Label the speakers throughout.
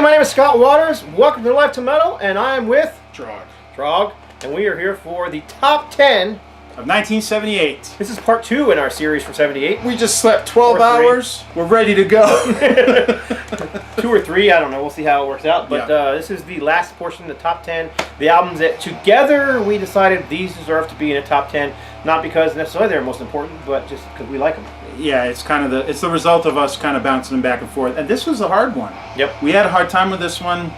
Speaker 1: my name is Scott Waters. Welcome to Life to Metal, and I am with
Speaker 2: Trog.
Speaker 1: And we are here for the top 10
Speaker 2: of 1978.
Speaker 1: This is part 2 in our series for 78.
Speaker 2: We just slept 12 hours. We're ready to go.
Speaker 1: 2 or 3, I don't know. We'll see how it works out. But this is the last portion of the top 10. The albums that together we decided these deserve to be in a top 10. Not because necessarily they're most important, but just because we like them.
Speaker 2: Yeah, it's kind of the result of us kind of bouncing them back and forth. And this was a hard one.
Speaker 1: Yep.
Speaker 2: We had a hard time with this one.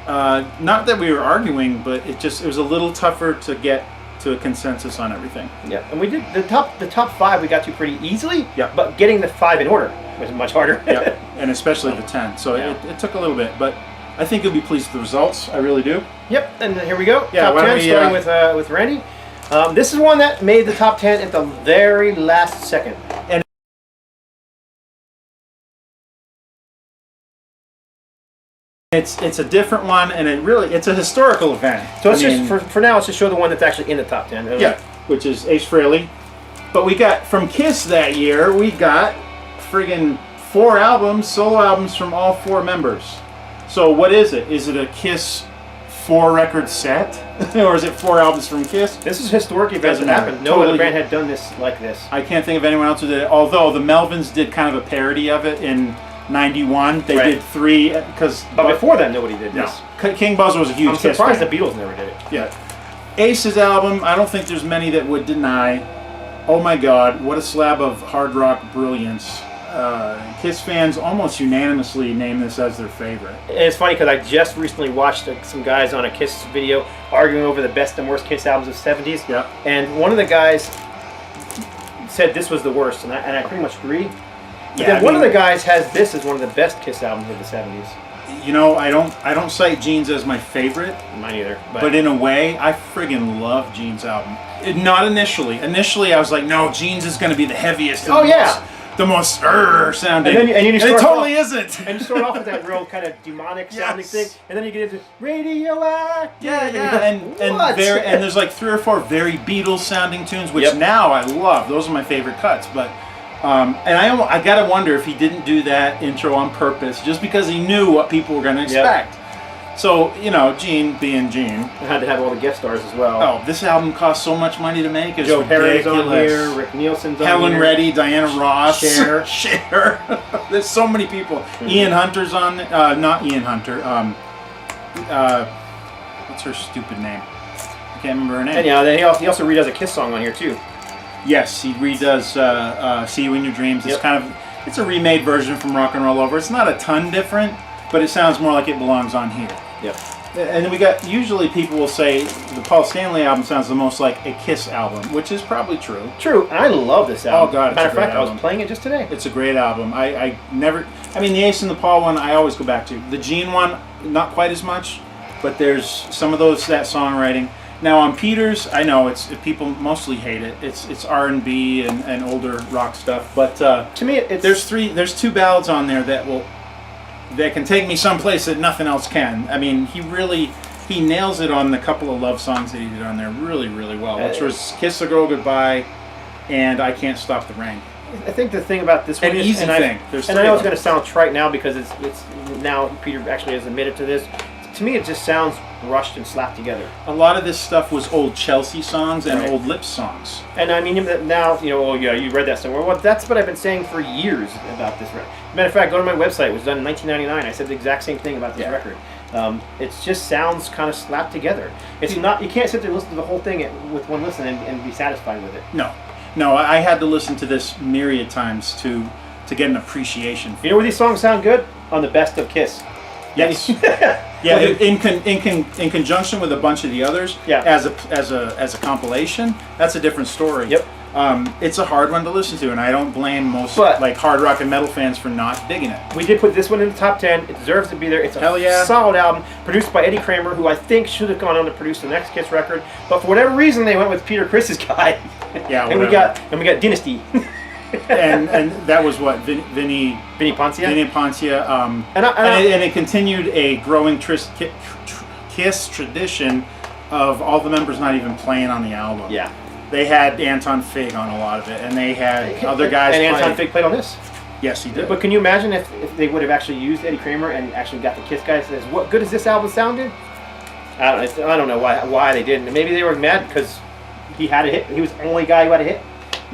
Speaker 2: Not that we were arguing, but it was a little tougher to get to a consensus on everything.
Speaker 1: Yeah, and we did the top 5 we got to pretty easily.
Speaker 2: Yeah.
Speaker 1: But getting the 5 in order was much harder.
Speaker 2: Yeah, and especially the 10. So it took a little bit, but I think you'll be pleased with the results. I really do.
Speaker 1: Yep, and here we go.
Speaker 2: Yeah,
Speaker 1: top 10, starting with Randy. This is one that made the top 10 at the very last second.
Speaker 2: And it's a different one, and it's a historical event.
Speaker 1: So let's just for now, let's just show the one that's actually in the top 10.
Speaker 2: Yeah, which is Ace Frehley. But we got from Kiss that year, we got friggin' 4 albums, solo albums from all 4 members. So what is it? Is it a Kiss 4-record set, or is it 4 albums from Kiss?
Speaker 1: This is a historic event that happened. No other band had done this like this.
Speaker 2: I can't think of anyone else who did it. Although the Melvins did kind of a parody of it in '91. They did 3 because.
Speaker 1: But before that, nobody did this.
Speaker 2: No. King Buzz was a huge.
Speaker 1: I'm surprised the Beatles never did it.
Speaker 2: Yeah. Ace's album, I don't think there's many that would deny. Oh my God, what a slab of hard rock brilliance. Kiss fans almost unanimously name this as their favorite.
Speaker 1: And it's funny because I just recently watched some guys on a Kiss video arguing over the best and worst Kiss albums of the 70s.
Speaker 2: Yeah. And
Speaker 1: one of the guys said this was the worst, and I pretty much agree. But
Speaker 2: yeah,
Speaker 1: then one of the guys has this as one of the best Kiss albums of the 70s.
Speaker 2: You know, I don't cite Gene's as my favorite.
Speaker 1: Mine either.
Speaker 2: But in a way, I friggin' love Gene's album. Not initially. Initially, I was like, no, Gene's is going to be the heaviest. The most sounding.
Speaker 1: And then
Speaker 2: it totally isn't.
Speaker 1: And you start off with that real kind of demonic sounding thing, and then you get into radioactive.
Speaker 2: Yeah. And there's like 3 or 4 very Beatles sounding tunes, which now I love. Those are my favorite cuts. But and I gotta wonder if he didn't do that intro on purpose, just because he knew what people were gonna expect. So, you know, Gene being Gene.
Speaker 1: I had to have all the guest stars as well.
Speaker 2: Oh, this album cost so much money to make. It's
Speaker 1: Joe Perry's
Speaker 2: ridiculous.
Speaker 1: on here, Rick Nielsen's on
Speaker 2: Helen
Speaker 1: here.
Speaker 2: Reddy, Diana Ross,
Speaker 1: Cher.
Speaker 2: There's so many people. Mm-hmm. Ian Hunter's on, not Ian Hunter. What's her stupid name? I can't remember her name.
Speaker 1: And then he also redoes a Kiss song on here too.
Speaker 2: Yes, he redoes "See You in Your Dreams." It's it's a remade version from Rock and Roll Over. It's not a ton different, but it sounds more like it belongs on here.
Speaker 1: Yep.
Speaker 2: And then we got, usually people will say the Paul Stanley album sounds the most like a Kiss album, which is probably true.
Speaker 1: True, and I love this album.
Speaker 2: Oh God,
Speaker 1: matter of fact, I was playing it just today.
Speaker 2: It's a great album. I mean, the Ace and the Paul one I always go back to. The Gene one, not quite as much, but there's some of that songwriting. Now on Peter's, I know people mostly hate it. It's R&B and older rock stuff, but
Speaker 1: to me,
Speaker 2: there's 2 ballads on there that can take me someplace that nothing else can. I mean, he nails it on the couple of love songs that he did on there really, really well, which was Kiss a Girl Goodbye and I Can't Stop the Rain.
Speaker 1: I think the thing about this one
Speaker 2: I know it's
Speaker 1: going to sound trite now because it's now Peter actually has admitted to this. To me, it just sounds rushed and slapped together.
Speaker 2: A lot of this stuff was old Chelsea songs and old Lips songs.
Speaker 1: And I mean, now, oh yeah, you read that somewhere. Well, that's what I've been saying for years about this record. Matter of fact, go to my website. It was done in 1999. I said the exact same thing about this record. It just sounds kind of slapped together. It's not. You can't sit there and listen to the whole thing with one listen and be satisfied with it.
Speaker 2: No, I had to listen to this myriad times to get an appreciation.
Speaker 1: You know where these songs sound good? On the Best of Kiss.
Speaker 2: Yes. Yeah, in conjunction with a bunch of the others, as a compilation, that's a different story.
Speaker 1: Yep.
Speaker 2: It's a hard one to listen to, and I don't blame most like hard rock and metal fans for not digging it.
Speaker 1: We did put this one in the top 10. It deserves to be there. It's a solid album, produced by Eddie Kramer, who I think should have gone on to produce the next Kiss record, but for whatever reason they went with Peter Chris's guy.
Speaker 2: Yeah.
Speaker 1: and we got Dynasty.
Speaker 2: and that was what Vinny
Speaker 1: Poncia.
Speaker 2: And it continued a growing Kiss tradition of all the members not even playing on the album.
Speaker 1: Yeah.
Speaker 2: They had Anton Fig on a lot of it, and they had other guys.
Speaker 1: And Anton Fig played on this.
Speaker 2: Yes, he did.
Speaker 1: But can you imagine if they would have actually used Eddie Kramer and actually got the Kiss guys? Says, what good has this album sounded? I don't know why they didn't. Maybe they were mad because he had a hit. He was the only guy who had a hit,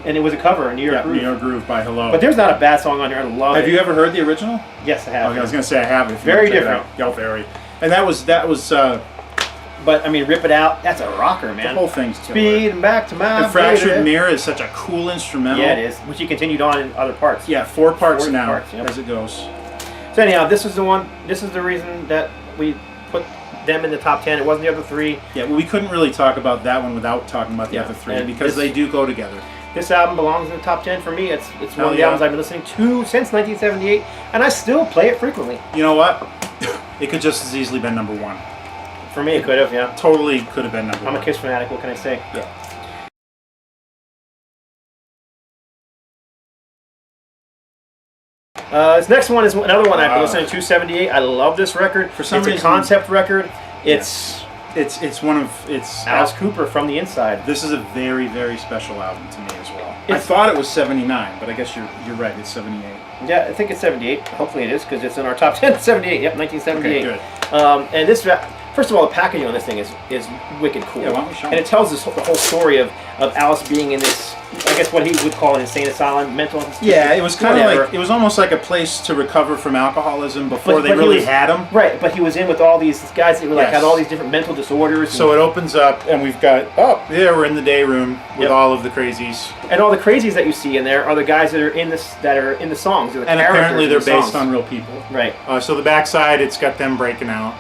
Speaker 1: and it was a cover, New York Groove.
Speaker 2: New York Groove by Hello.
Speaker 1: But there's not a bad song on here. I love it.
Speaker 2: Have you ever heard the original?
Speaker 1: Yes, I have.
Speaker 2: Okay, I was gonna say I have.
Speaker 1: Very different.
Speaker 2: Yeah, very. And that was.
Speaker 1: But I mean, Rip It Out. That's a rocker, man.
Speaker 2: The whole thing's
Speaker 1: Speed and Back to My
Speaker 2: The Fractured
Speaker 1: Baby.
Speaker 2: Mirror is such a cool instrumental.
Speaker 1: Yeah, it is. Which he continued on in other parts.
Speaker 2: Yeah, 4 parts now
Speaker 1: parts, yep.
Speaker 2: as it goes.
Speaker 1: So anyhow, this is the one. This is the reason that we put them in the top 10. It wasn't the other 3.
Speaker 2: Yeah, well, we couldn't really talk about that one without talking about the other 3 because they do go together.
Speaker 1: This album belongs in the top 10 for me. It's one of the
Speaker 2: yeah.
Speaker 1: albums I've been listening to since 1978, and I still play it frequently.
Speaker 2: You know what? It could just as easily been number 1.
Speaker 1: For me, it could have, yeah.
Speaker 2: Totally could have been number 1.
Speaker 1: I'm a Kiss fanatic. What can I say?
Speaker 2: Yeah.
Speaker 1: This next one is another one I've been listening to. 78. I love this record.
Speaker 2: For some reason,
Speaker 1: it's a concept record.
Speaker 2: It's
Speaker 1: Alice Cooper from the inside.
Speaker 2: This is a very, very special album to me as well. I thought it was 79, but I guess you're right. It's 78.
Speaker 1: Yeah, I think it's 78. Hopefully it is because it's in our top 10. 78. Yep, 1978.
Speaker 2: Okay, good.
Speaker 1: And this, first of all, the packaging on this thing is wicked cool.
Speaker 2: Yeah, why don't we show
Speaker 1: and it tells the whole story of Alice being in this, I guess what he would call an insane asylum, mental institution.
Speaker 2: Yeah, it was kind of like, it was almost like a place to recover from alcoholism before they really had him.
Speaker 1: Right, but he was in with all these guys that were had all these different mental disorders.
Speaker 2: So it opens up and we've got, we're in the day room with all of the crazies.
Speaker 1: And all the crazies that you see in there are the guys that are in the songs. The
Speaker 2: and apparently they're based on real people.
Speaker 1: Right.
Speaker 2: So the backside, it's got them breaking out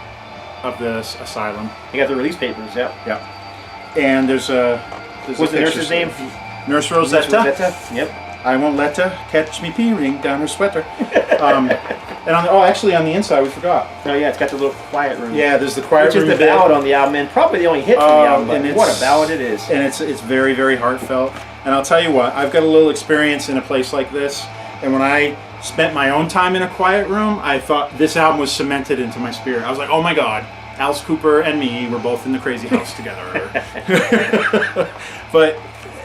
Speaker 2: of this asylum.
Speaker 1: You got the release papers, yeah.
Speaker 2: Yeah. And there's a
Speaker 1: What's the nurse's name?
Speaker 2: Nurse Rosetta.
Speaker 1: Yep.
Speaker 2: I won't let her catch me peering down her sweater. And actually on the inside we forgot.
Speaker 1: Oh yeah, it's got the little quiet room.
Speaker 2: Yeah, there's the quiet room.
Speaker 1: Which is the ballad on the album, and probably the only hit from the album. And what a ballad it is.
Speaker 2: And it's very, very heartfelt. And I'll tell you what, I've got a little experience in a place like this, and when I spent my own time in a quiet room, I thought this album was cemented into my spirit. I was like, oh my God, Alice Cooper and me were both in the crazy house together.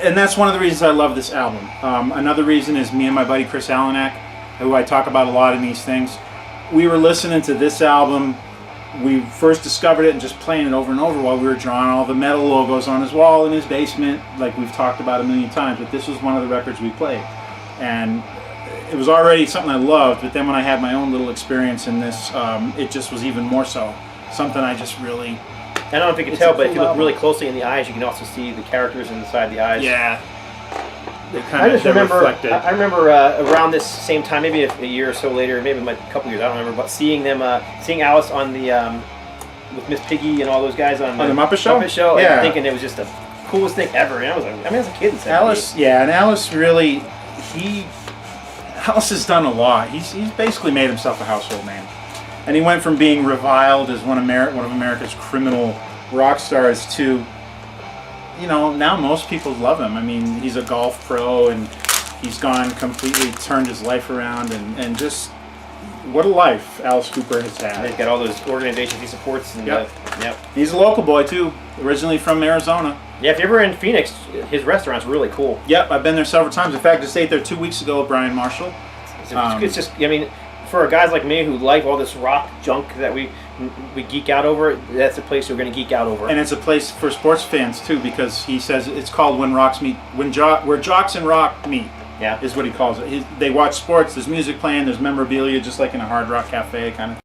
Speaker 2: And that's one of the reasons I love this album. Another reason is me and my buddy Chris Alanak, who I talk about a lot in these things. We were listening to this album. We first discovered it and just playing it over and over while we were drawing all the metal logos on his wall in his basement, like we've talked about a million times. But this was one of the records we played. And it was already something I loved, but then when I had my own little experience in this, it just was even more so. Something I just really...
Speaker 1: I don't know if you can tell, but if you look really closely in the eyes, you can also see the characters inside the eyes.
Speaker 2: Yeah.
Speaker 1: I just remember, I remember around this same time, maybe a year or so later, maybe a couple years, I don't remember, but seeing Alice on the, with Miss Piggy and all those guys on
Speaker 2: the Muppet Show?
Speaker 1: Muppet Show,
Speaker 2: yeah.
Speaker 1: and thinking it was just the coolest thing ever. And I was like, as a kid in 78.
Speaker 2: Alice, yeah, and Alice really, Alice has done a lot. He's basically made himself a household name. And he went from being reviled as one of America's criminal rock stars to, now most people love him. I mean, he's a golf pro and he's completely turned his life around and just, what a life Alice Cooper has had.
Speaker 1: And he's got all those organizations he supports. And,
Speaker 2: yep. He's a local boy too, originally from Arizona.
Speaker 1: Yeah, if you're ever in Phoenix, his restaurant's really cool.
Speaker 2: Yep, I've been there several times. In fact, I stayed there 2 weeks ago with Brian Marshall.
Speaker 1: It's just, I mean, for guys like me who like all this rock junk that we geek out over, that's a place we're going to geek out over.
Speaker 2: And it's a place for sports fans too, because he says it's called where jocks and rock meet.
Speaker 1: Yeah,
Speaker 2: is what he calls it. They watch sports. There's music playing. There's memorabilia, just like in a Hard Rock Cafe kind of.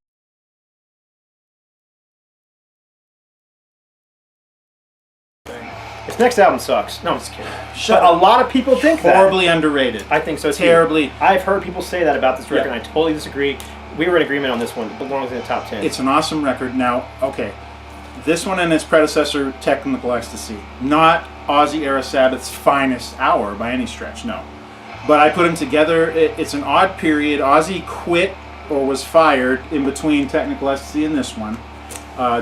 Speaker 1: This next album sucks. No, I'm just kidding. But a lot of people think that.
Speaker 2: Horribly underrated.
Speaker 1: I think so too.
Speaker 2: Terribly.
Speaker 1: I've heard people say that about this record, and I totally disagree. We were in agreement on this one. It belongs in the top 10.
Speaker 2: It's an awesome record. Now, okay, this one and its predecessor, Technical Ecstasy, not Ozzy-era Sabbath's finest hour by any stretch, no. But I put them together. It's an odd period. Ozzy quit or was fired in between Technical Ecstasy and this one.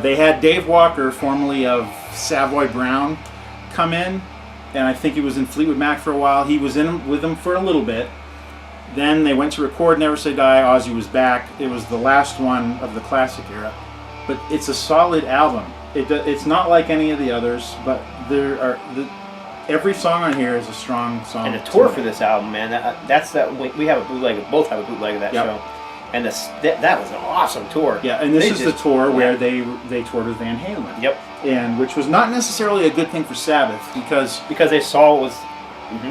Speaker 2: They had Dave Walker, formerly of Savoy Brown, come in, and I think he was in Fleetwood Mac for a while. He was in with them for a little bit. Then they went to record Never Say Die. Ozzy was back. It was the last one of the classic era. But it's a solid album. It's not like any of the others, but every song on here is a strong song.
Speaker 1: And the tour for this album, man, we have a bootleg, both have a bootleg of that show. And that was an awesome tour.
Speaker 2: Yeah, and this is the tour where they toured with Van Halen.
Speaker 1: Yep.
Speaker 2: And which was not necessarily a good thing for Sabbath because
Speaker 1: they saw it was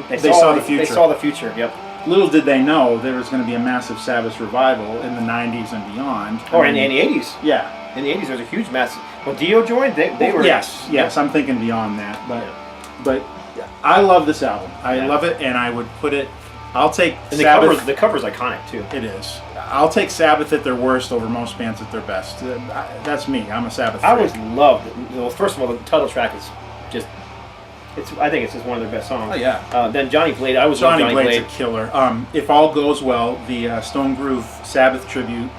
Speaker 2: they saw the future.
Speaker 1: They saw the future. Yep.
Speaker 2: Little did they know there was going to be a massive Sabbath revival in the 90s and beyond.
Speaker 1: Or in the 80s.
Speaker 2: Yeah.
Speaker 1: In the 80s, there was a huge massive. When Dio joined, they were.
Speaker 2: Yes. I'm thinking beyond that, but I love this album. I love it, and I would put it. I'll take Sabbath.
Speaker 1: The cover's iconic too.
Speaker 2: It is. I'll take Sabbath at their worst over most bands at their best. That's me. I'm a Sabbath fan.
Speaker 1: I always loved it. Well, first of all, the title track is just. I think it's just one of their best songs.
Speaker 2: Oh yeah.
Speaker 1: Then Johnny Blade.
Speaker 2: Johnny Blade's a killer. If all goes well, the Stone Groove Sabbath tribute.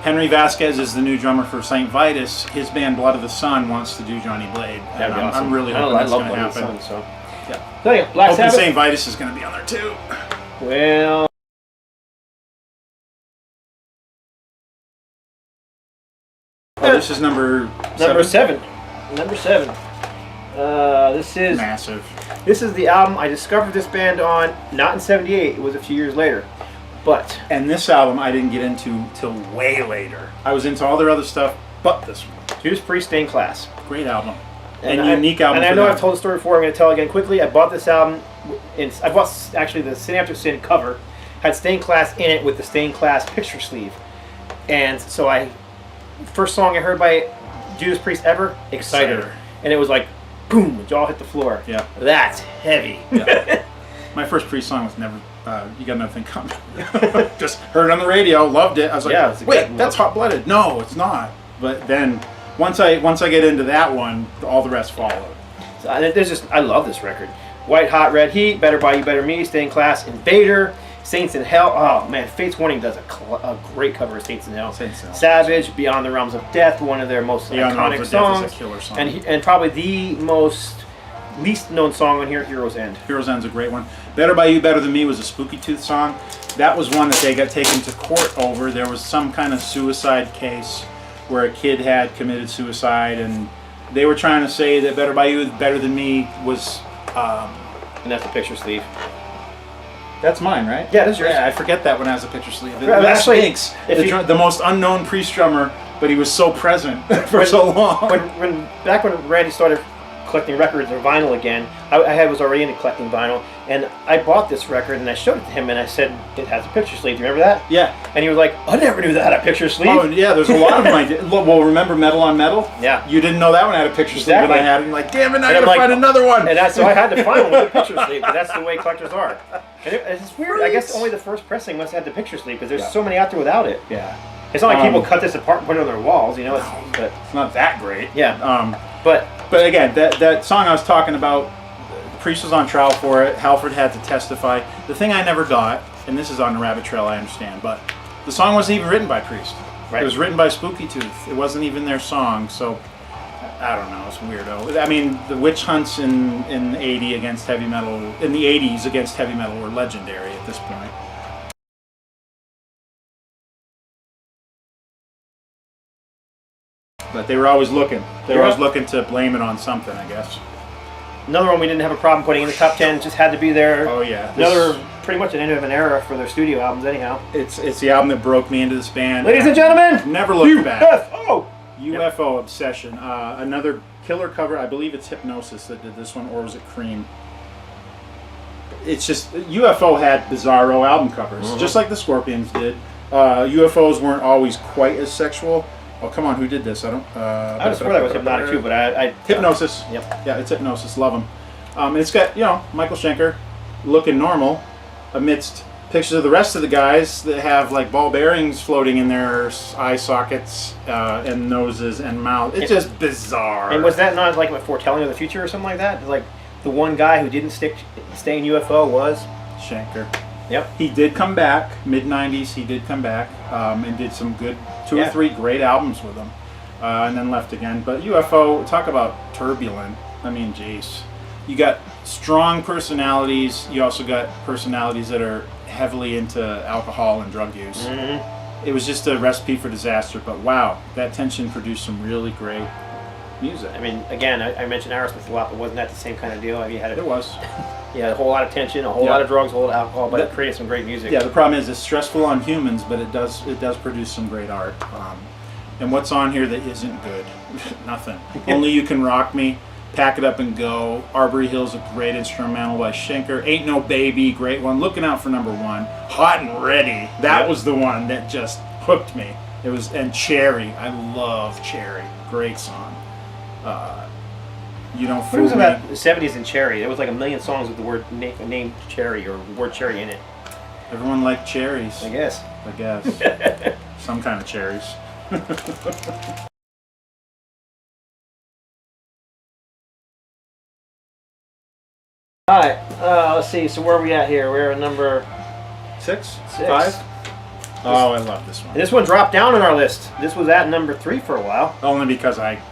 Speaker 2: Henry Vasquez is the new drummer for St. Vitus. His band Blood of the Sun wants to do Johnny Blade.
Speaker 1: That'd be awesome.
Speaker 2: I'm really hoping that's going to happen.
Speaker 1: Blood of the Sun, so yeah, Black
Speaker 2: hoping
Speaker 1: Sabbath.
Speaker 2: St. Vitus is going to be on there too.
Speaker 1: Well.
Speaker 2: This is number
Speaker 1: seven. Number 7. This is
Speaker 2: massive.
Speaker 1: This is the album I discovered this band on. Not in '78. It was a few years later.
Speaker 2: And this album I didn't get into till way later. I was into all their other stuff, but this one.
Speaker 1: Judas Priest, Stained Class.
Speaker 2: Great album. And unique album.
Speaker 1: And I know I've told the story before. I'm going to tell again quickly. I bought this album. I bought actually the Sin After Sin cover. Had Stained Class in it with the Stained Class picture sleeve. And so first song I heard by Judas Priest ever, Exciter. And it was like, boom, the jaw hit the floor.
Speaker 2: Yeah.
Speaker 1: That's heavy.
Speaker 2: Yeah. My first Priest song was never, You Got Nothing Coming. Just heard it on the radio, loved it. I was like, wait, that's Hot Blooded. No, it's not. But then, once I get into that one, all the rest followed.
Speaker 1: So, I love this record. White Hot Red Heat, Better By You, Better Me, Stained Class, Invader, Saints in Hell. Oh man, Fates Warning does a great cover of Saints in Hell. Savage, Beyond the Realms of Death, one of their most iconic songs.
Speaker 2: Is a killer song.
Speaker 1: And probably the least known song on here, Heroes End.
Speaker 2: Heroes End's a great one. Better By You, Better Than Me was a Spooky Tooth song. That was one that they got taken to court over. There was some kind of suicide case where a kid had committed suicide, and they were trying to say that Better By You, Better Than Me was...
Speaker 1: and that's the picture sleeve.
Speaker 2: That's mine, right?
Speaker 1: Yeah, that's yours.
Speaker 2: Yeah, I forget that one has a picture sleeve.
Speaker 1: Actually,
Speaker 2: Binks, the most unknown Priest drummer, but he was so present for so long.
Speaker 1: Back when Randy started collecting records or vinyl again, I was already into collecting vinyl, and I bought this record and I showed it to him and I said, it has a picture sleeve. Do you remember that?
Speaker 2: Yeah.
Speaker 1: And he was like, I never knew that had a picture sleeve.
Speaker 2: Oh yeah, there's a lot of them I did. Well, remember Metal on Metal?
Speaker 1: Yeah.
Speaker 2: You didn't know that one had a picture sleeve, and I had it. You're like, damn it, I gotta find another one.
Speaker 1: And so I had to find one with a picture sleeve, but that's the way collectors are. And it's weird. I guess only the first pressing must have the picture sleeve, because there's so many out there without it.
Speaker 2: Yeah.
Speaker 1: It's not like people cut this apart and put it on their walls, you know.
Speaker 2: It's not that great.
Speaker 1: Yeah.
Speaker 2: But again, that song I was talking about, the Priest was on trial for it. Halford had to testify. The thing I never got, and this is on the rabbit trail, I understand, but the song wasn't even written by Priest. Right. It was written by Spooky Tooth. It wasn't even their song, so I don't know. It's weirdo. I mean, the witch hunts in the 80s against heavy metal were legendary at this point. But they were always looking. They were always looking to blame it on something, I guess.
Speaker 1: Another one we didn't have a problem putting in the top 10, just had to be there.
Speaker 2: Oh yeah.
Speaker 1: Another pretty much an end of an era for their studio albums anyhow.
Speaker 2: It's the album that broke me into this band.
Speaker 1: Ladies and gentlemen,
Speaker 2: never looked back.
Speaker 1: UFO
Speaker 2: Obsession. Another killer cover. I believe it's Hypnosis that did this one, or was it Cream? It's just, UFO had bizarro album covers, just like the Scorpions did. UFOs weren't always quite as sexual. Oh, come on, who did this? I
Speaker 1: just swear that was Hypnotic too, but I
Speaker 2: Hypnosis.
Speaker 1: Yep.
Speaker 2: Yeah, it's Hypnosis. Love them. And it's got, Michael Schenker looking normal amidst pictures of the rest of the guys that have like ball bearings floating in their eye sockets and noses and mouth. It's just bizarre.
Speaker 1: And was that not like a foretelling of the future or something like that? Like the one guy who didn't stay in UFO was
Speaker 2: Schenker.
Speaker 1: Yep.
Speaker 2: He did come back, mid-90s, he did come back and did some good, two or three great albums with them, and then left again. But UFO, talk about turbulent. I mean, jeez. You got strong personalities, you also got personalities that are heavily into alcohol and drug use. It was just a recipe for disaster, but wow, that tension produced some really great music.
Speaker 1: I mean, again, I mentioned Aerosmith a lot, but wasn't that the same kind of deal? I mean,
Speaker 2: It was.
Speaker 1: you had a whole lot of tension, a whole lot of drugs, a whole lot of alcohol, but it created some great music.
Speaker 2: Yeah, the problem is it's stressful on humans, but it does produce some great art. And what's on here that isn't good? Nothing. Only You Can Rock Me, Pack It Up and Go, Arbory Hill's a great instrumental by Schenker, Ain't No Baby, great one. Looking Out for Number 1, Hot and Ready, that was the one that just hooked me. It was, and Cherry, I love Cherry, great song. You Don't Fool
Speaker 1: What was
Speaker 2: Me.
Speaker 1: about the 70s and Cherry? There was like a million songs with the word name Cherry or the word Cherry in it.
Speaker 2: Everyone liked cherries.
Speaker 1: I guess.
Speaker 2: Some kind of cherries.
Speaker 1: All right, let's see. So where are we at here? We're at number
Speaker 2: 6?
Speaker 1: 6.
Speaker 2: 5? Oh, I love this one.
Speaker 1: And this one dropped down on our list. This was at number 3 for a while.
Speaker 2: Only because I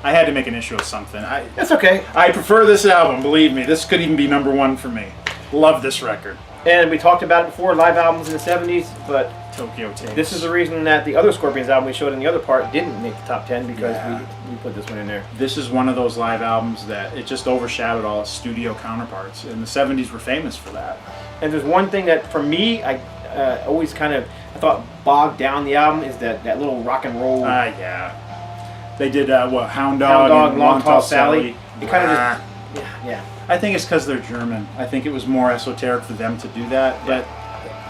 Speaker 2: had to make an issue of something.
Speaker 1: That's okay.
Speaker 2: I prefer this album, believe me. This could even be number 1 for me. Love this record.
Speaker 1: And we talked about it before, live albums in the 70s, but
Speaker 2: Tokyo Tapes.
Speaker 1: this is the reason that the other Scorpions album we showed in the other part didn't make the top 10 because we put this one in there.
Speaker 2: This is one of those live albums that it just overshadowed all its studio counterparts. And the 70s were famous for that.
Speaker 1: And there's one thing that, for me, I always kind of, I thought bogged down the album is that little rock and roll.
Speaker 2: Yeah. They did, what, Hound
Speaker 1: Hound
Speaker 2: Dog,
Speaker 1: Dog,
Speaker 2: and
Speaker 1: Long Tall Sally. It kind of just, yeah.
Speaker 2: I think it's because they're German. I think it was more esoteric for them to do that. But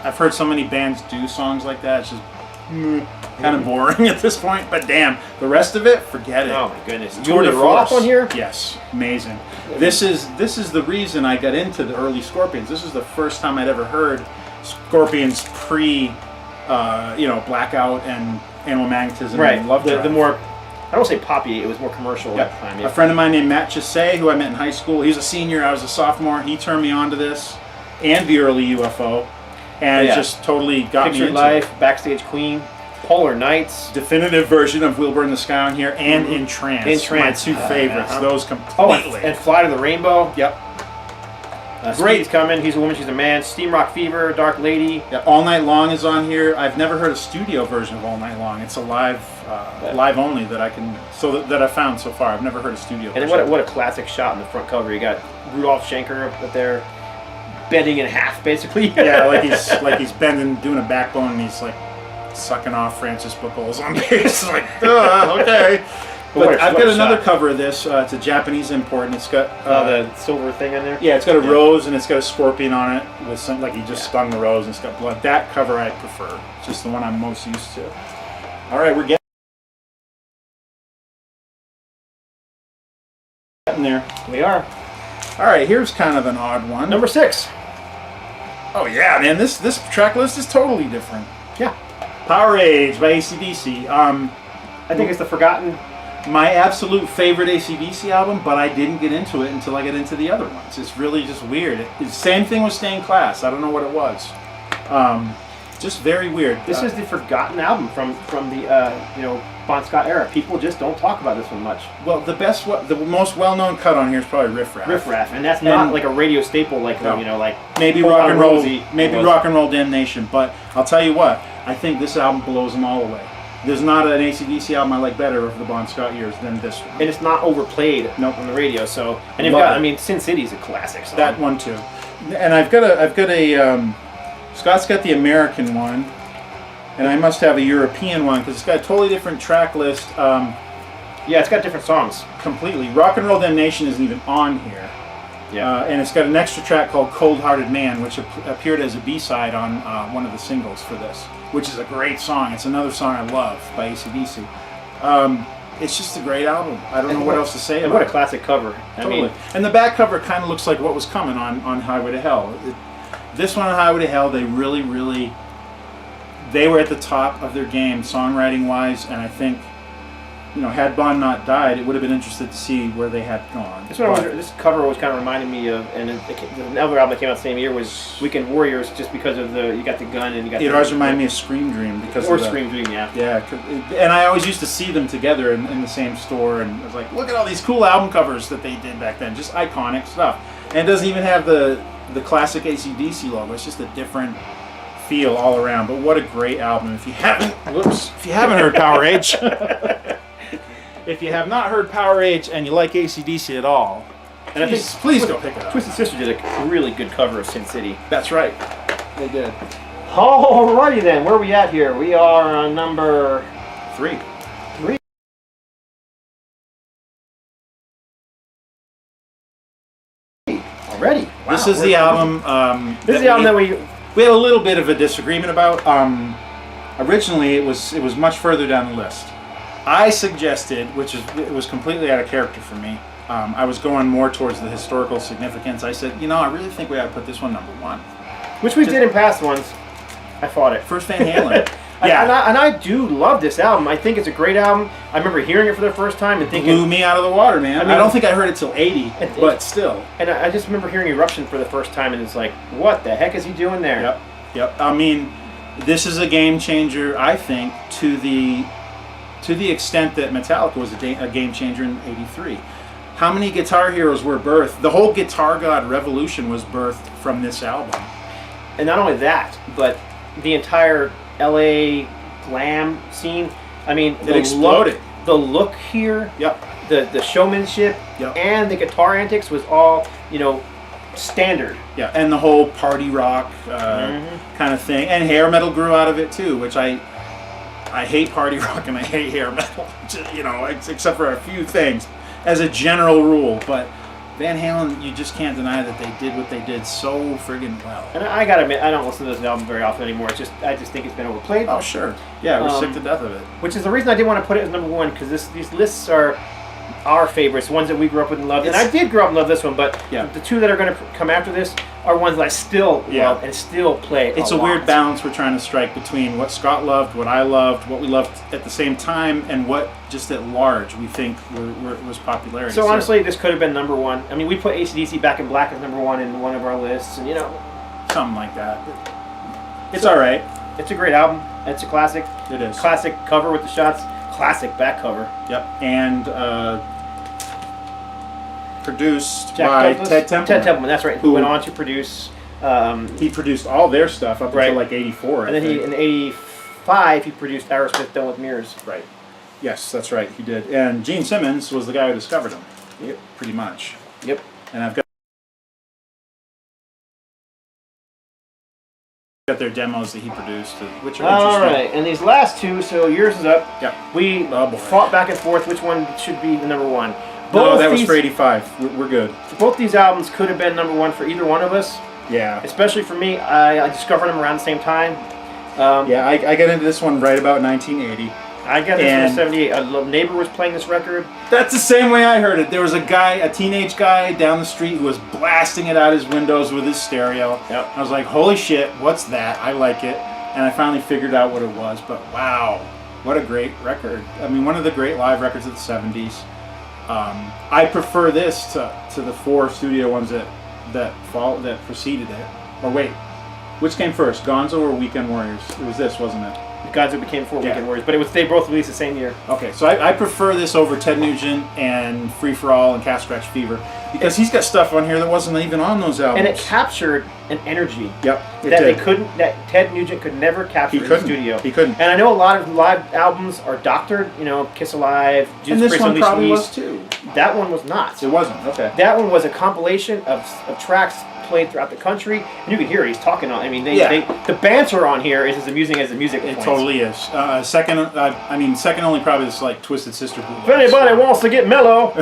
Speaker 2: I've heard so many bands do songs like that. It's just kind of boring at this point. But damn, the rest of it, forget it.
Speaker 1: Oh my goodness.
Speaker 2: Tour de
Speaker 1: Roth
Speaker 2: force
Speaker 1: on here?
Speaker 2: Yes, amazing. This is the reason I got into the early Scorpions. This is the first time I'd ever heard Scorpions pre, Blackout and Animal Magnetism.
Speaker 1: Right.
Speaker 2: And Love Drive.
Speaker 1: The more, I don't say poppy, it was more commercial at the time.
Speaker 2: A friend of mine named Matt Chassé, who I met in high school, he's a senior, I was a sophomore, he turned me on to this and the early UFO and just totally got
Speaker 1: Pictured
Speaker 2: me into
Speaker 1: Life,
Speaker 2: it.
Speaker 1: Backstage Queen, Polar Nights.
Speaker 2: Definitive version of We'll Burn the Sky on here and In Trance.
Speaker 1: In Trance.
Speaker 2: My 2 favorites, those
Speaker 1: Oh,
Speaker 2: completely.
Speaker 1: and Fly to the Rainbow.
Speaker 2: Yep.
Speaker 1: Great. Speed's Coming, He's a Woman, She's a Man, Steam Rock Fever, Dark Lady.
Speaker 2: Yeah, All Night Long is on here. I've never heard a studio version of All Night Long. It's a live only that I found so far. I've never heard a studio
Speaker 1: And
Speaker 2: version.
Speaker 1: what a classic shot in the front cover. You got Rudolph Schenker up there, bending in half, basically.
Speaker 2: Yeah, like he's bending, doing a backbone, and he's like sucking off Francis Buckles on bass. Like, okay. But I've got another cover of this. It's a Japanese import, and it's got
Speaker 1: the silver thing in there.
Speaker 2: Yeah, it's got a rose, and it's got a scorpion on it with some, like he just stung the rose, and it's got blood. That cover I prefer. It's just the one I'm most used to. All right, we're getting there.
Speaker 1: We are.
Speaker 2: All right, here's kind of an odd one.
Speaker 1: Number 6.
Speaker 2: Oh yeah, man, this track list is totally different.
Speaker 1: Yeah.
Speaker 2: Power Age by AC/DC.
Speaker 1: I think it's the forgotten.
Speaker 2: My absolute favorite AC/DC album, but I didn't get into it until I got into the other ones. It's really just weird. It's the same thing with Stained Class. I don't know what it was. Just very weird.
Speaker 1: This is the forgotten album from the Bon Scott era. People just don't talk about this one much.
Speaker 2: Well, the most well-known cut on here is probably Riff Raff.
Speaker 1: Riff Raff, and that's not like a radio staple like like
Speaker 2: maybe
Speaker 1: Hold
Speaker 2: Rock
Speaker 1: On
Speaker 2: and Roll,
Speaker 1: Rosie
Speaker 2: maybe Rock and Roll Damnation. But I'll tell you what, I think this album blows them all away. There's not an AC/DC album I like better of the Bon Scott years than this one.
Speaker 1: And it's not overplayed on the radio. So, and you've got, Sin City's a classic song.
Speaker 2: That one too. And I've got a Scott's got the American one, and I must have a European one because it's got a totally different track list.
Speaker 1: Yeah, it's got different songs.
Speaker 2: Completely. Rock and Roll Damnation isn't even on here.
Speaker 1: Yeah.
Speaker 2: And it's got an extra track called Cold Hearted Man, which appeared as a B-side on one of the singles for this, which is a great song. It's another song I love by AC/DC. It's just a great album. I don't know what else to say about it.
Speaker 1: What a classic cover.
Speaker 2: Totally.
Speaker 1: I mean,
Speaker 2: and the back cover kind of looks like what was coming on Highway to Hell. This one on Highway to Hell, they really, really, they were at the top of their game songwriting-wise, and I think, had Bon not died, it would have been interesting to see where they had gone.
Speaker 1: This cover was kind of reminding me of, and another album that came out the same year was Weekend Warriors, just because of you got the gun and you got.
Speaker 2: It always reminded me of Scream Dream because
Speaker 1: or Scream Dream, yeah.
Speaker 2: Yeah, and I always used to see them together in the same store, and I was like, look at all these cool album covers that they did back then, just iconic stuff. And it doesn't even have the classic AC/DC logo; it's just a different feel all around. But what a great album! If you haven't heard Power Age. if you have not heard Power Age and you like AC/DC at all,
Speaker 1: And
Speaker 2: please go pick it up.
Speaker 1: Twisted Sister did a really good cover of Sin City.
Speaker 2: That's right. They did.
Speaker 1: Alrighty then, where are we at here? We are on number
Speaker 2: 3.
Speaker 1: 3. Already. Wow,
Speaker 2: This is the album.
Speaker 1: This is the album that we
Speaker 2: had a little bit of a disagreement about. Originally, it was much further down the list. I suggested, it was completely out of character for me. I was going more towards the historical significance. I said, I really think we ought to put this one number 1.
Speaker 1: Which we did in past ones. I fought it.
Speaker 2: First Van Halen.
Speaker 1: Yeah. And I do love this album. I think it's a great album. I remember hearing it for the first time and thinking...
Speaker 2: Blew me out of the water, man. I don't think I heard it till 80, but still.
Speaker 1: And I just remember hearing Eruption for the first time and it's like, what the heck is he doing there?
Speaker 2: Yep. I mean, this is a game changer, I think, to the extent that Metallica was a game changer in 83. How many Guitar Heroes were birthed? The whole Guitar God revolution was birthed from this album.
Speaker 1: And not only that, but the entire LA glam scene. I mean,
Speaker 2: it exploded.
Speaker 1: The look here, the showmanship, and the guitar antics was all, standard.
Speaker 2: Yeah, and the whole party rock kind of thing. And hair metal grew out of it too, which I hate party rock and I hate hair metal, except for a few things as a general rule. But Van Halen, you just can't deny that they did what they did so friggin' well.
Speaker 1: And I gotta admit, I don't listen to this album very often anymore. I just think it's been overplayed.
Speaker 2: Oh, sure. Yeah, we're sick to death of it.
Speaker 1: Which is the reason I didn't want to put it as number 1, because these lists are our favorites, ones that we grew up with and loved. And I did grow up and love this one, but the two that are going to come after this are ones that I still love and still play.
Speaker 2: It's a weird balance we're trying to strike between what Scott loved, what I loved, what we loved at the same time, and what just at large we think was popularity.
Speaker 1: So honestly, this could have been number 1. I mean, we put AC/DC Back in Black as number 1 in one of our lists, and
Speaker 2: something like that. It's all right.
Speaker 1: It's a great album. It's a classic.
Speaker 2: It is.
Speaker 1: Classic cover with the shots. Classic back cover.
Speaker 2: Yep. And produced by Ted Templeman.
Speaker 1: Ted Templeman, that's right. Who went on to produce...
Speaker 2: he produced all their stuff up until like 84.
Speaker 1: And then in 85, he produced Aerosmith Done With Mirrors.
Speaker 2: Right. Yes, that's right. He did. And Gene Simmons was the guy who discovered him. Yep. Pretty much.
Speaker 1: Yep.
Speaker 2: And I've got their demos that he produced, which are interesting.
Speaker 1: All right, and these last two, so yours is up.
Speaker 2: Yeah.
Speaker 1: We fought back and forth which one should be the number 1.
Speaker 2: No, that was for 85. We're good.
Speaker 1: Both these albums could have been number 1 for either one of us.
Speaker 2: Yeah.
Speaker 1: Especially for me, I discovered them around the same time.
Speaker 2: I got into this one right about 1980.
Speaker 1: I got this in 78. A neighbor was playing this record.
Speaker 2: That's the same way I heard it. There was a teenage guy down the street who was blasting it out his windows with his stereo.
Speaker 1: Yep.
Speaker 2: I was like, holy shit, what's that? I like it. And I finally figured out what it was. But wow, what a great record. I mean, one of the great live records of the 70s. I prefer this to the 4 studio ones that preceded it. Or wait, which came first, Gonzo or Weekend Warriors? It was this, wasn't it?
Speaker 1: Gonzo became 4 Weekend Warriors, but they both released the same year.
Speaker 2: Okay, so I prefer this over Ted Nugent and Free For All and Cat Scratch Fever because he's got stuff on here that wasn't even on those albums.
Speaker 1: And it captured an energy that Ted Nugent could never capture in the studio.
Speaker 2: He couldn't.
Speaker 1: And I know a lot of live albums are doctored, Kiss Alive,
Speaker 2: and this one probably was too.
Speaker 1: That one was not.
Speaker 2: It wasn't, okay.
Speaker 1: That one was a compilation of tracks played throughout the country, and you can hear it. He's talking on. I mean, the banter on here is as amusing as the music.
Speaker 2: It totally is. Second only probably this like Twisted Sister.
Speaker 1: If anybody wants to get mellow.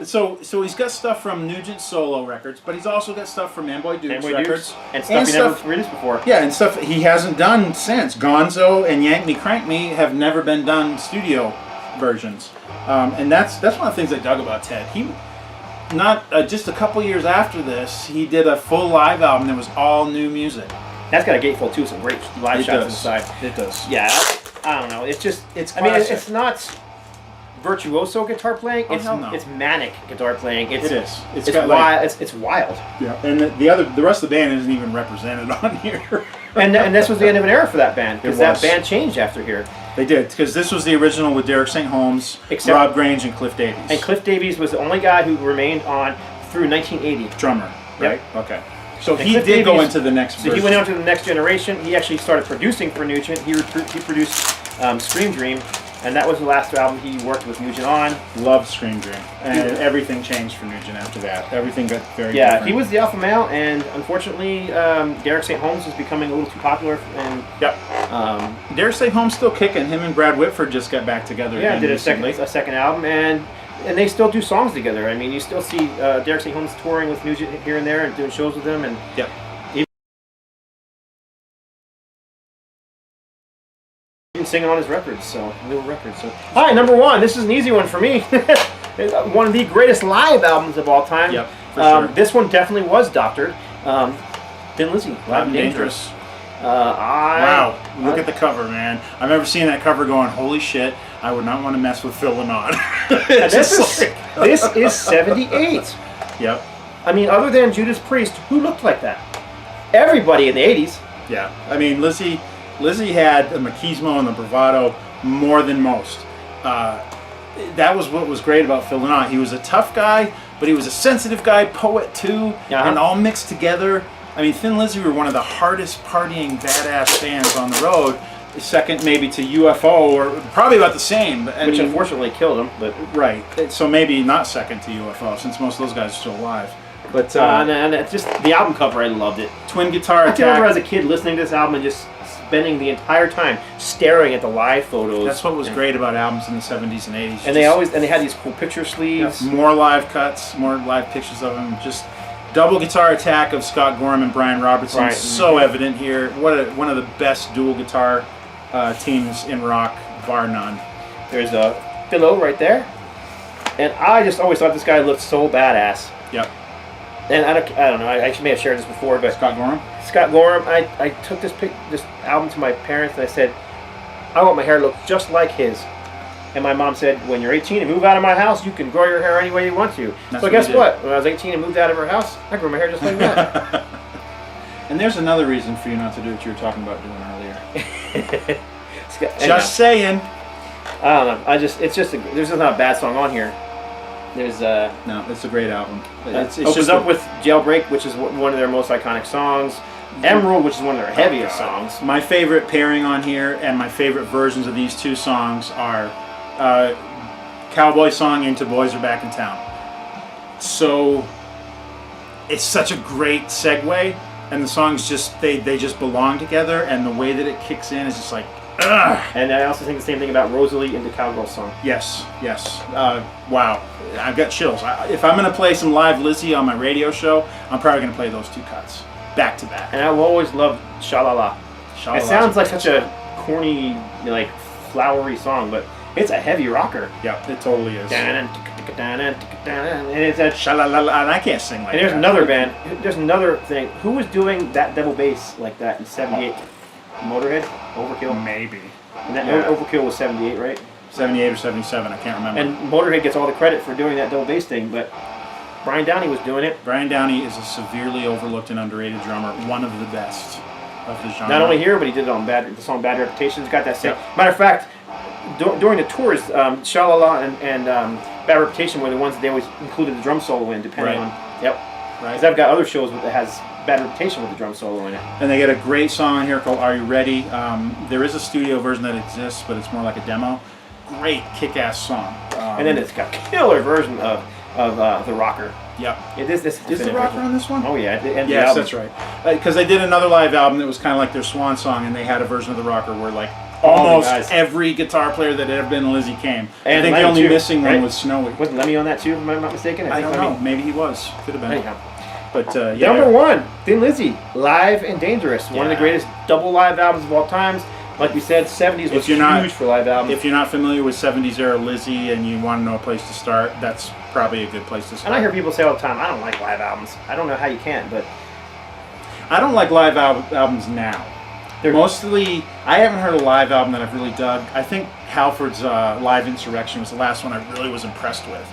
Speaker 2: So he's got stuff from Nugent solo records, but he's also got stuff from Amboy Dukes records
Speaker 1: and stuff he never released before.
Speaker 2: Yeah, and stuff he hasn't done since. Gonzo and Yank Me Crank Me have never been done studio versions, and that's one of the things I dug about Ted. He. Not just a couple years after this, he did a full live album that was all new music.
Speaker 1: That's got a gatefold too, some great live shots inside.
Speaker 2: It does.
Speaker 1: Yeah, I don't know. It's
Speaker 2: classic.
Speaker 1: I mean, it's not virtuoso guitar playing.
Speaker 2: No.
Speaker 1: It's manic guitar playing.
Speaker 2: It is.
Speaker 1: It's wild. It's wild.
Speaker 2: Yeah, and the rest of the band isn't even represented on here.
Speaker 1: and this was the end of an era for that band because that band changed after here.
Speaker 2: They did, because this was the original with Derek St. Holmes, Rob Grange, and Cliff Davies.
Speaker 1: And Cliff Davies was the only guy who remained on through 1980.
Speaker 2: Drummer, right?
Speaker 1: Yep.
Speaker 2: Okay. So
Speaker 1: and
Speaker 2: he
Speaker 1: Cliff
Speaker 2: did
Speaker 1: Davies,
Speaker 2: go into the next version.
Speaker 1: So he went on to the next generation. He actually started producing for Nugent. He produced Scream Dream. And that was the last album he worked with Nugent on.
Speaker 2: Loved Scream Dream. And everything changed for Nugent after that. Everything got very different.
Speaker 1: He was the alpha male, and unfortunately, Derek St. Holmes is becoming a little too popular. And
Speaker 2: Derek St. Holmes still kicking. Him and Brad Whitford just got back together.
Speaker 1: Yeah,
Speaker 2: again
Speaker 1: did a
Speaker 2: recently.
Speaker 1: second album, and they still do songs together. I mean, you still see Derek St. Holmes touring with Nugent here and there and doing shows with him, and even singing on his records, new records. So, hi, number one. This is an easy one for me. One of the greatest live albums of all time.
Speaker 2: Yep, for sure.
Speaker 1: This one definitely was doctored. Thin Lizzy, Live and Dangerous.
Speaker 2: Wow, look at the cover, man. I remember seeing that cover going, holy shit, I would not want to mess with Phil Lynott.
Speaker 1: This is 78.
Speaker 2: Yep.
Speaker 1: I mean, other than Judas Priest, who looked like that? Everybody in the 80s.
Speaker 2: Yeah. I mean, Lizzy had the machismo and the bravado more than most. That was what was great about Phil Lynott. He was a tough guy, but he was a sensitive guy, poet too, and all mixed together. I mean, Thin Lizzy were one of the hardest partying badass bands on the road. Second, maybe to UFO, or probably about the same.
Speaker 1: Which unfortunately killed him. But
Speaker 2: right, so maybe not second to UFO, since most of those guys are still alive. But
Speaker 1: and it's just the album cover, I loved it.
Speaker 2: Twin guitar attack.
Speaker 1: I remember as a kid listening to this album and just spending the entire time staring at the live photos.
Speaker 2: That's what was great about albums in the 70s and 80s.
Speaker 1: And they had these cool picture sleeves.
Speaker 2: More live cuts, more live pictures of them. Just double guitar attack of Scott Gorham and Brian Robertson.
Speaker 1: Right.
Speaker 2: So evident here. One of the best dual guitar teams in rock, bar none.
Speaker 1: There's a Philo right there. And I just always thought this guy looked so badass.
Speaker 2: Yep.
Speaker 1: And I don't know, I actually may have shared this before, but
Speaker 2: Scott Gorham?
Speaker 1: Scott Gorham, I took this album to my parents and I said, I want my hair to look just like his. And my mom said, when you're 18 and move out of my house, you can grow your hair any way you want to. So guess what? When I was 18 and moved out of her house, I grew my hair just like that.
Speaker 2: And there's another reason for you not to do what you were talking about doing earlier.
Speaker 1: Just
Speaker 2: saying.
Speaker 1: I don't know. There's just not a bad song on here. There's
Speaker 2: no, it's a great album. It's
Speaker 1: opens
Speaker 2: just
Speaker 1: up with Jailbreak, which is one of their most iconic songs. Emerald, which is one of their heaviest songs.
Speaker 2: My favorite pairing on here, and my favorite versions of these two songs are Cowboy Song into Boys Are Back in Town. So it's such a great segue, and the songs just they just belong together, and the way that it kicks in is just like, ugh.
Speaker 1: And I also think the same thing about Rosalie into Cowgirl Song.
Speaker 2: Yes. Wow, I've got chills. If I'm going to play some live Lizzy on my radio show, I'm probably going to play those two cuts back to back.
Speaker 1: And I've always loved Sha-La-La. It sounds like such a corny, like flowery song, but it's a heavy rocker.
Speaker 2: Yeah, it totally is.
Speaker 1: And it's a
Speaker 2: Sha-La-La-La, and I can't sing like that.
Speaker 1: And there's another band. There's another thing. Who was doing that double bass like that in '78? Motorhead? Overkill?
Speaker 2: Maybe.
Speaker 1: And that Overkill was 78, right?
Speaker 2: 78 or 77, I can't remember.
Speaker 1: And Motorhead gets all the credit for doing that double bass thing, but Brian Downey was doing it.
Speaker 2: Brian Downey is a severely overlooked and underrated drummer, one of the best of the genre.
Speaker 1: Not only here, but he did it on the song Bad Reputation. He's got that same. Yep. Matter of fact, during the tours, Sha-La-La and Bad Reputation were the ones that they always included the drum solo in, depending on. Yep. Right. Because I've got other shows that has Bad Reputation with the drum solo in it.
Speaker 2: And they get a great song on here called Are You Ready? There is a studio version that exists, but it's more like a demo. Great kick-ass song.
Speaker 1: And then it's got a killer version of The Rocker.
Speaker 2: Yep.
Speaker 1: Is
Speaker 2: The Rocker on this one?
Speaker 1: Oh, yeah.
Speaker 2: Yes, that's right. Because they did another live album that was kind of like their swan song, and they had a version of The Rocker where like almost every guitar player that had ever been in Lizzy came. And I think the only missing one was Snowy.
Speaker 1: Wasn't Lemmy on that too, if I'm not mistaken?
Speaker 2: I don't know. Maybe he was. Could have been.
Speaker 1: Anyhow.
Speaker 2: But
Speaker 1: Number one, Thin Lizzy, Live and Dangerous. One of the greatest double live albums of all times. Like we said, 70s was huge for live albums.
Speaker 2: If you're not familiar with 70s era Lizzy and you want to know a place to start, that's probably a good place to start.
Speaker 1: And I hear people say all the time, I don't like live albums. I don't know how you can, but...
Speaker 2: I don't like live albums now. Mostly, I haven't heard a live album that I've really dug. I think Halford's Live Insurrection was the last one I really was impressed with.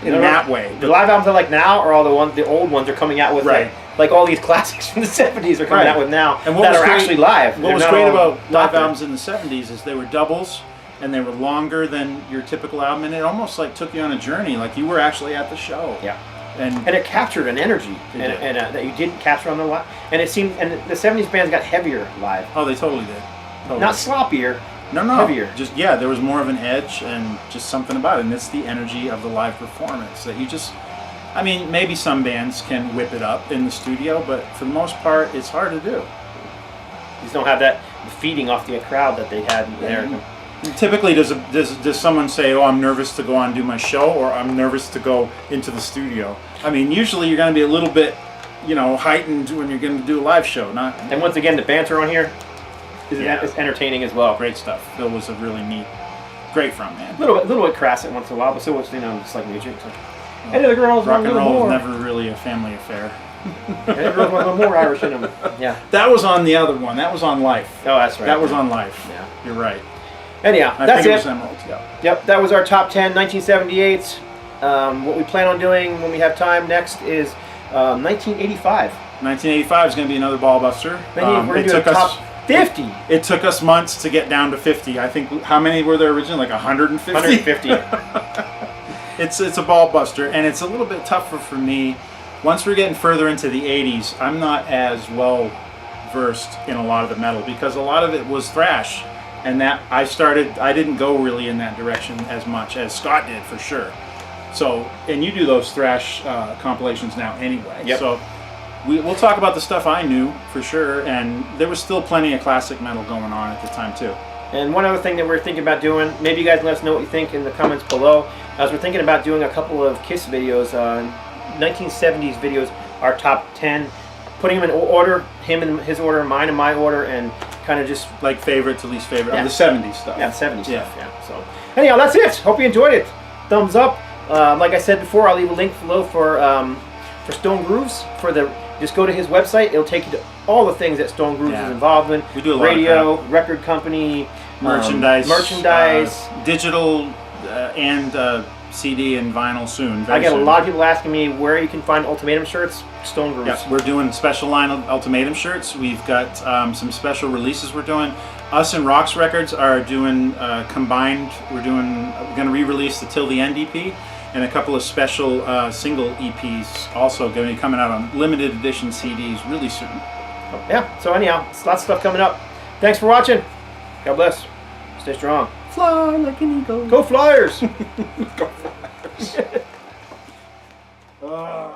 Speaker 2: In that way.
Speaker 1: The live albums I like now are all the old ones are coming out with.
Speaker 2: Right.
Speaker 1: Like all these classics from the 70s are coming out with now
Speaker 2: and
Speaker 1: that are actually live.
Speaker 2: What was great about live albums in the 70s is they were doubles and they were longer than your typical album, and it almost like took you on a journey, like you were actually at the show.
Speaker 1: Yeah. And it captured an energy that you didn't capture on the live. And it seemed, and the 70s bands got heavier live.
Speaker 2: Oh, they totally did. Totally.
Speaker 1: Not sloppier, heavier.
Speaker 2: Just there was more of an edge and just something about it, and it's the energy of the live performance that you just. I mean, maybe some bands can whip it up in the studio, but for the most part, it's hard to do.
Speaker 1: You just don't have that feeding off the crowd that they had there.
Speaker 2: Typically, does someone say, "Oh, I'm nervous to go on and do my show," or "I'm nervous to go into the studio"? I mean, usually you're going to be a little bit, heightened when you're going to do a live show. Not.
Speaker 1: And once again, the banter on here is entertaining as well.
Speaker 2: Great stuff. Phil was a really neat, great front man.
Speaker 1: A little bit crass at once in a while, but still, just like music. So. Any of the girls
Speaker 2: rock and roll
Speaker 1: more.
Speaker 2: was never really a family affair.
Speaker 1: Any of the girls want a little more Irish in them. Yeah.
Speaker 2: That was on the other one. That was on Life.
Speaker 1: Oh, that's right.
Speaker 2: That was on Life.
Speaker 1: Yeah.
Speaker 2: You're right.
Speaker 1: Anyhow,
Speaker 2: I
Speaker 1: that's
Speaker 2: think
Speaker 1: it.
Speaker 2: was Emeralds, yeah.
Speaker 1: Yep, that was our top 10 1978s. What we plan on doing when we have time next is 1985.
Speaker 2: 1985 is going to be another ball buster.
Speaker 1: We're going to do a top 50.
Speaker 2: It took us months to get down to 50. I think, how many were there originally? Like 150?
Speaker 1: 150.
Speaker 2: It's a ball buster, and it's a little bit tougher for me. Once we're getting further into the 80s, I'm not as well versed in a lot of the metal because a lot of it was thrash. And that I didn't go really in that direction as much as Scott did for sure. So, and you do those thrash compilations now anyway.
Speaker 1: Yep.
Speaker 2: So we'll talk about the stuff I knew for sure, and there was still plenty of classic metal going on at the time too.
Speaker 1: And one other thing that we're thinking about doing, maybe you guys let us know what you think in the comments below, as we're thinking about doing a couple of KISS videos, 1970s videos, our top 10, putting them in order, him in his order, mine in my order, and kind of just
Speaker 2: like favorite to least favorite of the 70s stuff.
Speaker 1: Yeah, the 70s stuff. Yeah. So anyhow, that's it. Hope you enjoyed it. Thumbs up. Like I said before, I'll leave a link below for Stone Grooves. Just go to his website. It'll take you to all the things that Stone Grooves is involved in.
Speaker 2: We do a lot
Speaker 1: radio,
Speaker 2: of crap.
Speaker 1: record company,
Speaker 2: merchandise, digital, and CD and vinyl soon.
Speaker 1: I get a lot of people asking me where you can find Ultimatum shirts. Stone Grooves.
Speaker 2: Yes, we're doing special line Ultimatum shirts. We've got some special releases we're doing. Us and Rocks Records are doing combined. We're going to re-release the Till the End EP and a couple of special single EPs also going to be coming out on limited edition CDs really soon.
Speaker 1: Yeah. So anyhow, lots of stuff coming up. Thanks for watching. God bless. Stay strong.
Speaker 2: Fly like an eagle.
Speaker 1: Go Flyers.
Speaker 2: Go Flyers.